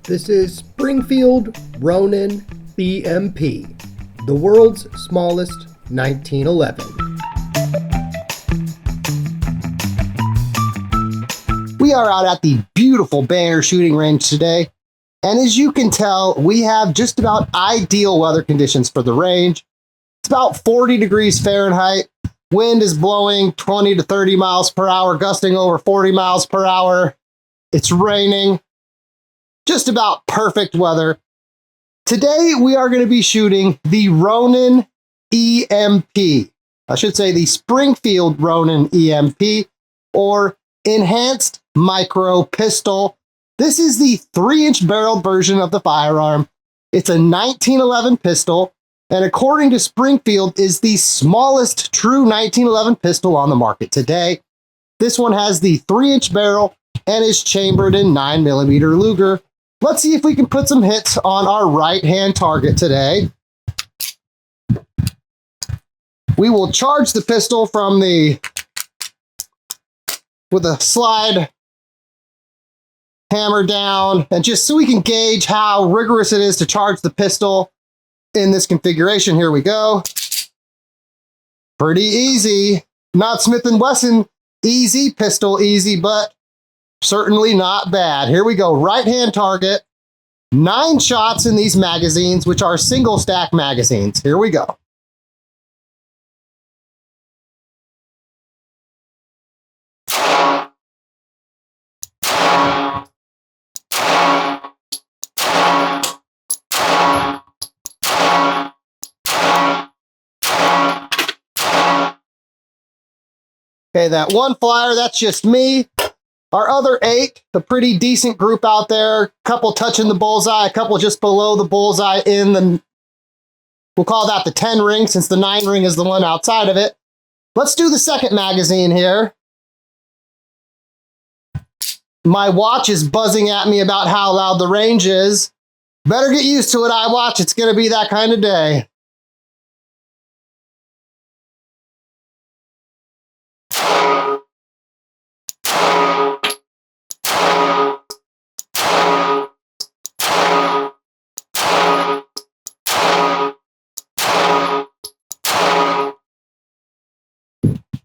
This is Springfield Ronin EMP, the world's smallest 1911. We are out at the beautiful Banner shooting range today, and as you can tell, we have just about ideal weather conditions for the range. It's about 40 degrees Fahrenheit. Wind is blowing 20 to 30 miles per hour, gusting over 40 miles per hour. It's raining. Just about perfect weather. Today, we are going to be shooting the Ronin EMP. I should say the Springfield Ronin EMP, or Enhanced Micro Pistol. This is the 3-inch barreled version of the firearm. It's a 1911 pistol, and according to Springfield, is the smallest true 1911 pistol on the market today. This one has the 3-inch barrel and is chambered in 9mm Luger. Let's see if we can put some hits on our right-hand target today. We will charge the pistol with a slide hammer down, and just so we can gauge how rigorous it is to charge the pistol in this configuration. Here we go. Pretty easy. Not Smith & Wesson easy, pistol easy, but certainly not bad. Here we go. Right-hand target. 9 shots in these magazines, which are single stack magazines. Here we go. Okay, that one flyer, that's just me. Our other 8, a pretty decent group out there. A couple touching the bullseye, a couple just below the bullseye in the, we'll call that the 10 ring, since the 9 ring is the one outside of it. Let's do the second magazine here. My watch is buzzing at me about how loud the range is. Better get used to it, iWatch. It's going to be that kind of day.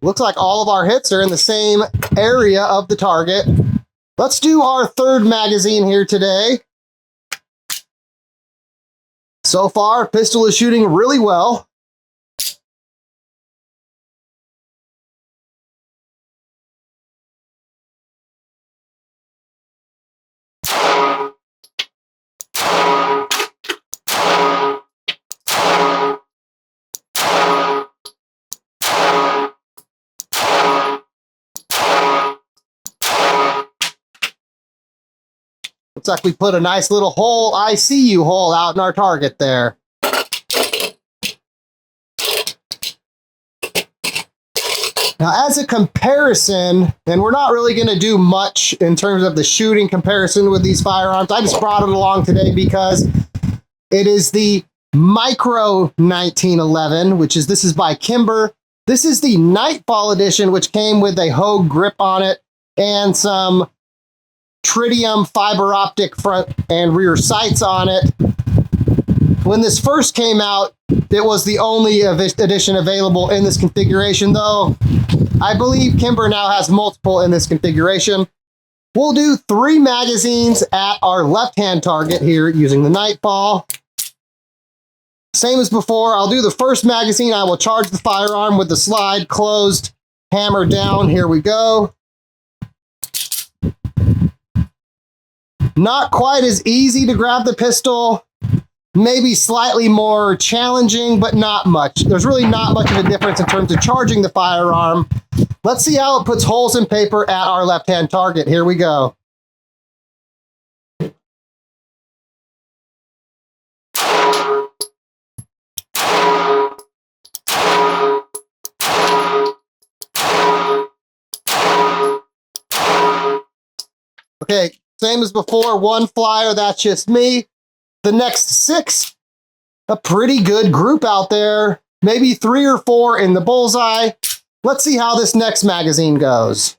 Looks like all of our hits are in the same area of the target. Let's do our third magazine here today. So far, pistol is shooting really well. Looks like we put a nice little hole, ICU hole, out in our target there. Now, as a comparison, and we're not really going to do much in terms of the shooting comparison with these firearms. I just brought it along today because it is the Micro 1911, this is by Kimber. This is the Nightfall edition, which came with a Hogue grip on it and some tritium fiber optic front and rear sights on it. When this first came out, it was the only edition available in this configuration, though I believe Kimber now has multiple in this configuration. We'll do 3 magazines at our left-hand target here using the Nightfall. Same as before, I'll do the first magazine. I will charge the firearm with the slide closed, hammer down. Here we go. Not quite as easy to grab the pistol, maybe slightly more challenging, but not much. There's really not much of a difference in terms of charging the firearm. Let's see how it puts holes in paper at our left-hand target. Here we go. Okay. Same as before, 1 flyer, that's just me. The next 6, a pretty good group out there. Maybe 3 or 4 in the bullseye. Let's see how this next magazine goes.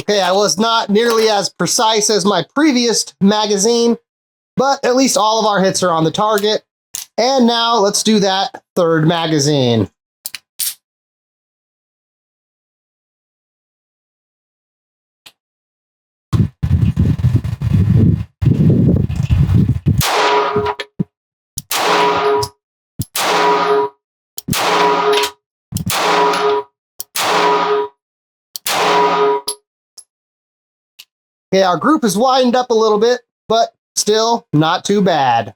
Okay, I was not nearly as precise as my previous magazine, but at least all of our hits are on the target. And now let's do that third magazine. Okay, our group has widened up a little bit, but still not too bad.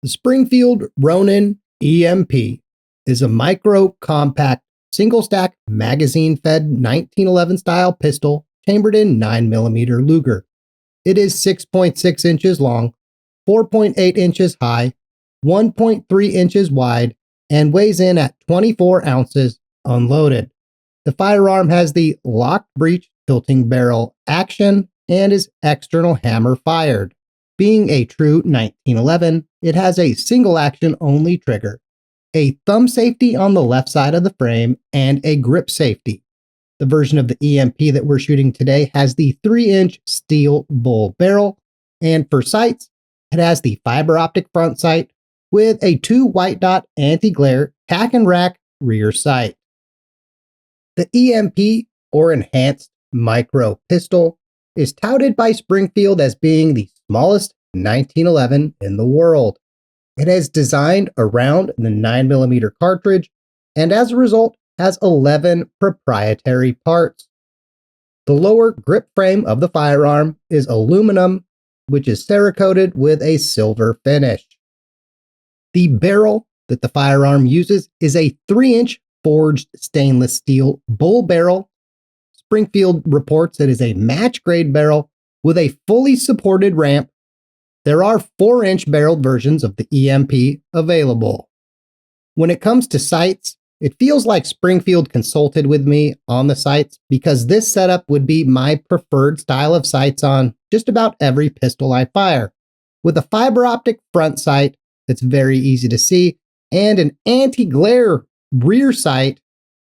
The Springfield Ronin EMP is a micro-compact, single-stack, magazine-fed 1911 style pistol chambered in 9mm Luger. It is 6.6 inches long, 4.8 inches high, 1.3 inches wide, and weighs in at 24 ounces unloaded. The firearm has the locked breech tilting barrel action and is external hammer fired. Being a true 1911, it has a single action only trigger, a thumb safety on the left side of the frame, and a grip safety. The version of the EMP that we're shooting today has the 3-inch steel bull barrel, and for sights, it has the fiber optic front sight with a 2 white dot anti-glare tack and rack rear sight. The EMP, or Enhanced Micro Pistol, is touted by Springfield as being the smallest 1911 in the world. It is designed around the 9mm cartridge, and as a result, has 11 proprietary parts. The lower grip frame of the firearm is aluminum, which is cerakoted with a silver finish. The barrel that the firearm uses is a 3-inch forged stainless steel bull barrel. Springfield reports it is a match-grade barrel with a fully supported ramp. There are 4-inch barreled versions of the EMP available. When it comes to sights, it feels like Springfield consulted with me on the sights because this setup would be my preferred style of sights on just about every pistol I fire. With a fiber optic front sight that's very easy to see and an anti-glare rear sight,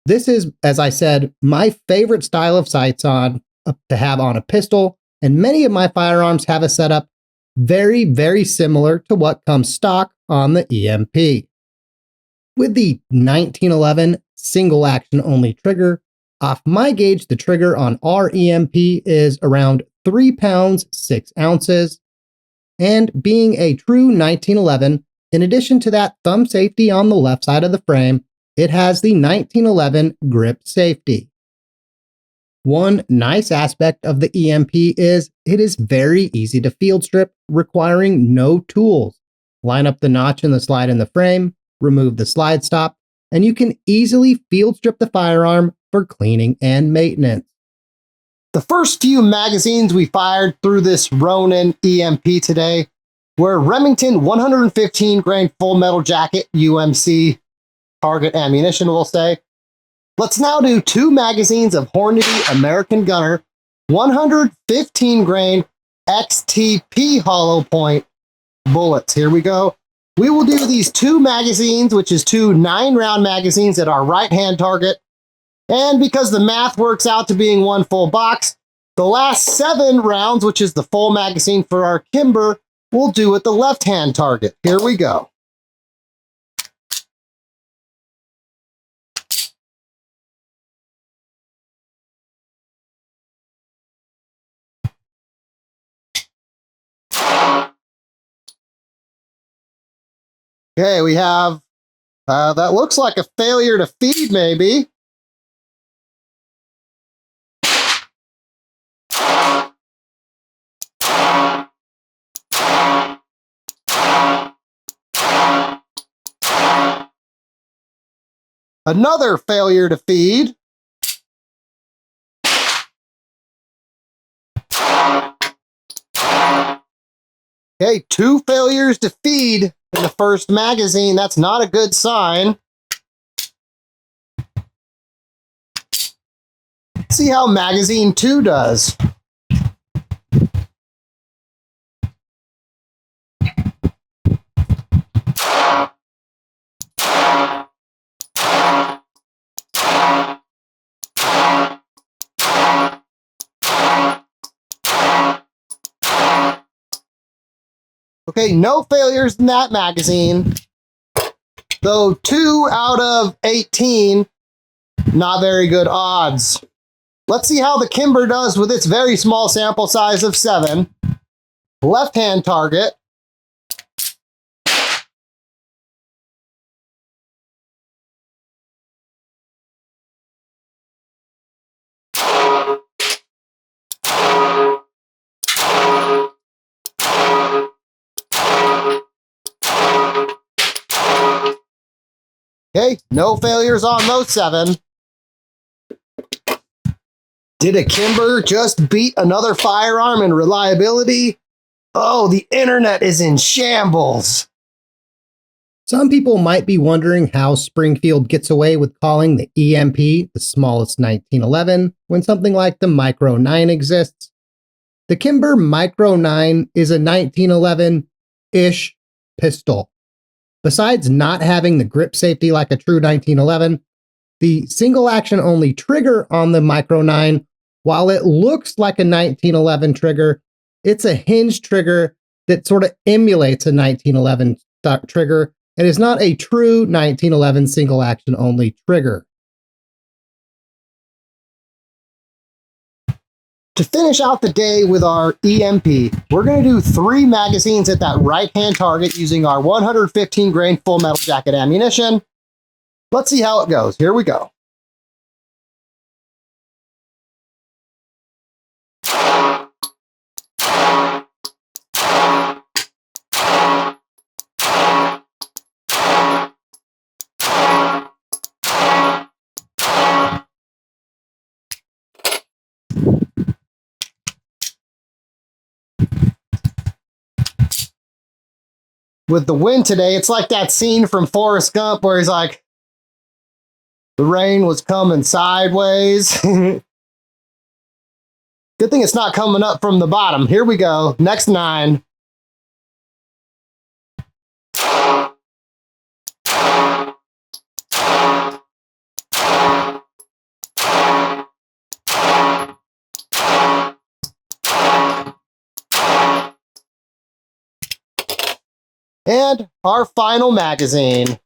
this is, as I said, my favorite style of sights to have on a pistol, and many of my firearms have a setup very, very similar to what comes stock on the EMP. With the 1911 single action only trigger, off my gauge the trigger on our EMP is around 3 pounds 6 ounces, and being a true 1911, in addition to that thumb safety on the left side of the frame, it has the 1911 grip safety. One nice aspect of the EMP is it is very easy to field strip, requiring no tools. Line up the notch in the slide in the frame, remove the slide stop, and you can easily field strip the firearm for cleaning and maintenance. The first few magazines we fired through this Ronin EMP today were Remington 115 grain full metal jacket UMC target ammunition, we'll say. Let's now do 2 magazines of Hornady American Gunner 115 grain XTP hollow point bullets. Here we go. We will do these 2 magazines, which is 2 9-round magazines at our right-hand target. And because the math works out to being 1 full box, the last 7 rounds, which is the full magazine for our Kimber, we'll do at the left-hand target. Here we go. Okay, we have, that looks like a failure to feed, maybe. Another failure to feed. Okay, 2 failures to feed in the first magazine. That's not a good sign. Let's see how magazine 2 does. Okay, no failures in that magazine. Though 2 out of 18, not very good odds. Let's see how the Kimber does with its very small sample size of 7. Left-hand target. Okay, no failures on those 7. Did a Kimber just beat another firearm in reliability? Oh, the internet is in shambles. Some people might be wondering how Springfield gets away with calling the EMP the smallest 1911 when something like the Micro 9 exists. The Kimber Micro 9 is a 1911-ish pistol. Besides not having the grip safety like a true 1911, the single action only trigger on the Micro 9, while it looks like a 1911 trigger, it's a hinge trigger that sort of emulates a 1911 trigger and is not a true 1911 single action only trigger. To finish out the day with our EMP, we're going to do 3 magazines at that right-hand target using our 115 grain full metal jacket ammunition. Let's see how it goes. Here we go. With the wind today, it's like that scene from Forrest Gump where he's like, the rain was coming sideways. Good thing it's not coming up from the bottom. Here we go. Next 9. And our final magazine.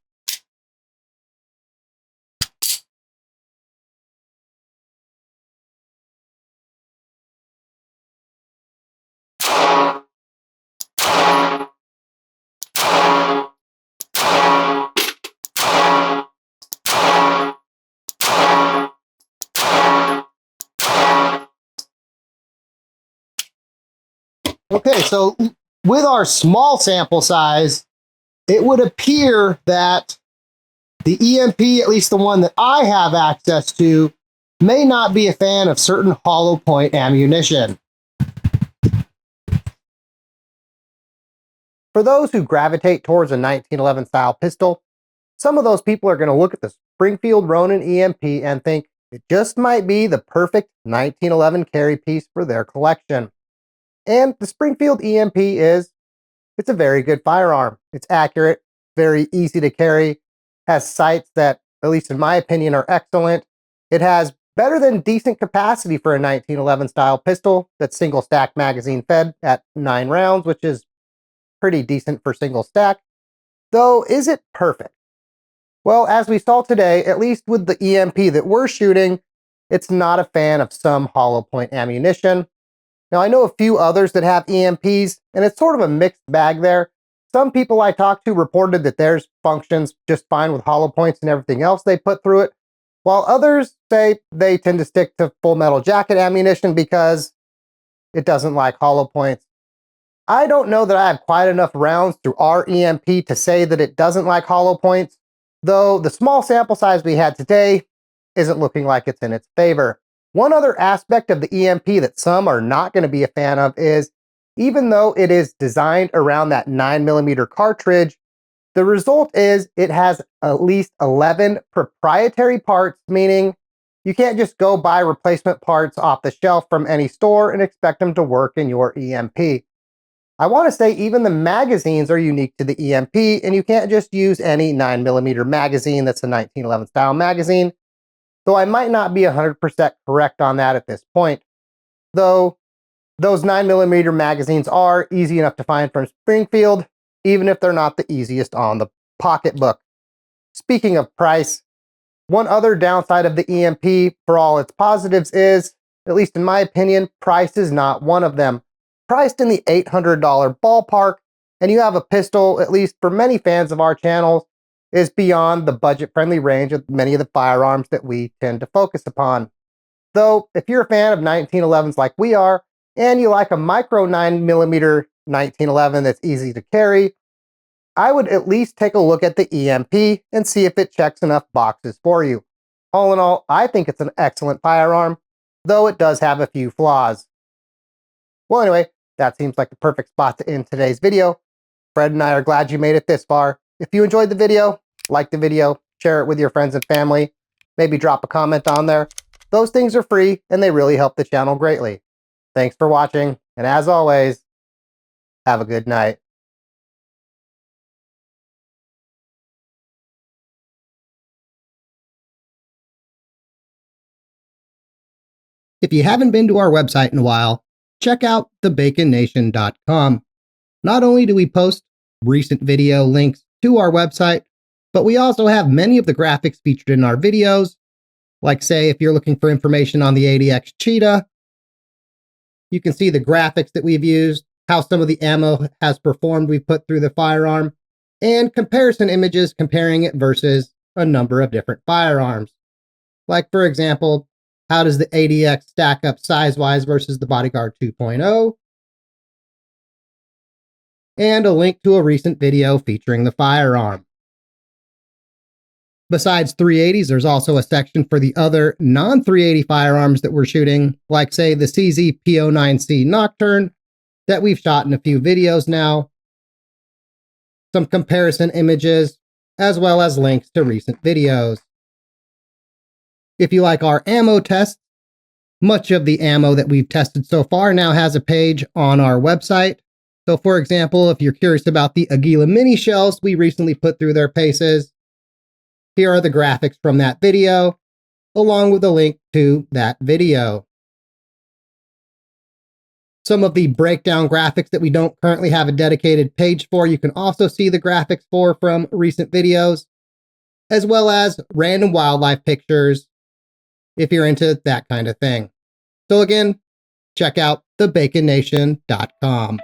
Okay, so with our small sample size, it would appear that the EMP, at least the one that I have access to, may not be a fan of certain hollow point ammunition. For those who gravitate towards a 1911 style pistol, some of those people are going to look at the Springfield Ronin EMP and think it just might be the perfect 1911 carry piece for their collection. And the Springfield EMP it's a very good firearm. It's accurate, very easy to carry, has sights that, at least in my opinion, are excellent. It has better than decent capacity for a 1911 style pistol that's single stack magazine fed at 9 rounds, which is pretty decent for single stack. Though, is it perfect? Well, as we saw today, at least with the EMP that we're shooting, it's not a fan of some hollow point ammunition. Now, I know a few others that have EMPs, and it's sort of a mixed bag there. Some people I talked to reported that theirs functions just fine with hollow points and everything else they put through it, while others say they tend to stick to full metal jacket ammunition because it doesn't like hollow points. I don't know that I have quite enough rounds through our EMP to say that it doesn't like hollow points, though the small sample size we had today isn't looking like it's in its favor. One other aspect of the EMP that some are not going to be a fan of is, even though it is designed around that 9mm cartridge, the result is it has at least 11 proprietary parts, meaning you can't just go buy replacement parts off the shelf from any store and expect them to work in your EMP. I want to say even the magazines are unique to the EMP, and you can't just use any 9mm magazine that's a 1911 style magazine, though I might not be 100% correct on that at this point. Though, Those 9mm magazines are easy enough to find from Springfield, even if they're not the easiest on the pocketbook. Speaking of price, one other downside of the EMP, for all its positives, is, at least in my opinion, price is not one of them. Priced in the $800 ballpark, and you have a pistol, at least for many fans of our channels, is beyond the budget-friendly range of many of the firearms that we tend to focus upon. Though, if you're a fan of 1911s like we are, and you like a micro 9mm 1911 that's easy to carry, I would at least take a look at the EMP and see if it checks enough boxes for you. All in all, I think it's an excellent firearm, though it does have a few flaws. Well, anyway, that seems like the perfect spot to end today's video. Fred and I are glad you made it this far. If you enjoyed the video, like the video, share it with your friends and family, maybe drop a comment on there. Those things are free and they really help the channel greatly. Thanks for watching, and as always, have a good night. If you haven't been to our website in a while, check out TheBaconNation.com. Not only do we post recent video links to our website, but we also have many of the graphics featured in our videos. Like, say, if you're looking for information on the ADX Cheetah, you can see the graphics that we've used, how some of the ammo has performed we've put through the firearm, and comparison images comparing it versus a number of different firearms. Like, for example, how does the ADX stack up size-wise versus the Bodyguard 2.0? And a link to a recent video featuring the firearm. Besides 380s, there's also a section for the other non-380 firearms that we're shooting, like, say, the CZ P09C Nocturne that we've shot in a few videos now, some comparison images, as well as links to recent videos. If you like our ammo tests, much of the ammo that we've tested so far now has a page on our website. So, for example, if you're curious about the Aguila mini shells we recently put through their paces, here are the graphics from that video, along with a link to that video. Some of the breakdown graphics that we don't currently have a dedicated page for, you can also see the graphics for from recent videos, as well as random wildlife pictures, if you're into that kind of thing. So again, check out TheBaconNation.com.